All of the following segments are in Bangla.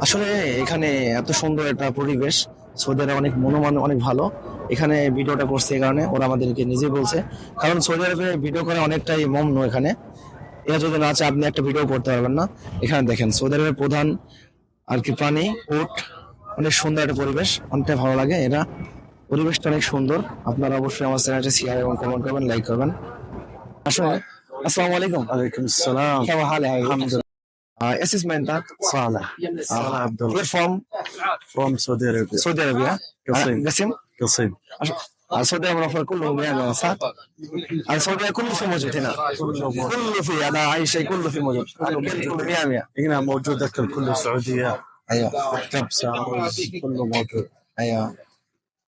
আসলে এখানে এত সুন্দর একটা পরিবেশ, সৌদি আরবে অনেক মনোমান অনেক ভালো। এখানে ভিডিওটা করছে এই কারণে ওরা আমাদেরকে নিজে বলছে, কারণ সৌদি আরবে ভিডিও করা অনেকটাই মম্ন এখানে। এরা যদি না চায় আপনি একটা ভিডিও করতে পারবেন না। এখানে দেখেন সৌদি আরবের প্রধান আর কি প্রাণী উট। অনেক সুন্দর একটা পরিবেশ, অনেকটাই ভালো লাগে। এরা পরিবেশটা অনেক সুন্দর। আপনারা অবশ্যই আমার চ্যানেলটা শেয়ার এবং কমেন্ট করবেন, লাইক করবেন। আসলে আসসালামু আলাইকুম। عليكم السلام. কেমন হাল الحمد لله. Es ist mein Tag. صالح عبد الله You're from from Saudi Arabia. Saudi Arabia. قصيم قسم. قصيم. السعودية المنورة كلهم يعني صح؟ السعودية كله في موجود هنا. كله في أنا عايش شيء كله في موجود. كله 100 هنا موجود أكل كله سعودية. أيوه. كبسة رز كله موجود. أيوه.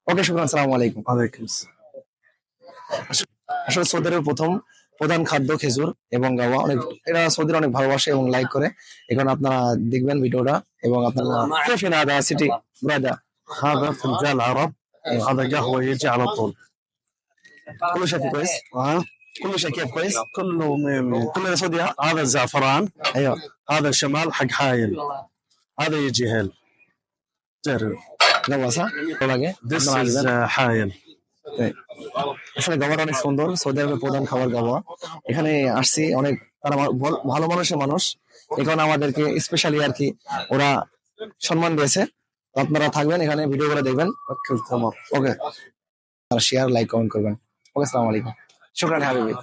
ওকে শুকরান, আসসালামু আলাইকুম। عليكم السلام. আসলে সৌদি আরবের প্রধান খাদ্য খেজুর এবং গাওয়া। অনেক এরা সৌদির অনেক ভালোবাসে এবং লাইক করে। এখন আপনারা দেখবেন ভিডিওটা এবং আপনারা كيف هذا سيتي برادا هذا فنجان عرب. هذا قهوة يجي على طول. كل شيء كويس. ها كل شيء كيف كويس. كله مية مية. كلنا سعودي. هذا زعفران. ايوه. هذا شمال حق حايل. هذا يجي هيل. جرب. গাওয়া صح লাগে। This is حايل. আসলে গাওয়াটা অনেক সুন্দর। সৌদি আরবের প্রধান খাবার গাওয়া। এখানে আসছি অনেক, তারা ভালো মানুষের মানুষ। এখানে আমাদেরকে স্পেশালি আর কি ওরা সম্মান দিয়েছে। তো আপনারা থাকবেন এখানে, ভিডিও করে দেখবেন। أكل تمر. ওকে, শেয়ার লাইক কমেন্ট করবেন। ওকে, আসসালামু আলাইকুম। শুকরান হাবিবি।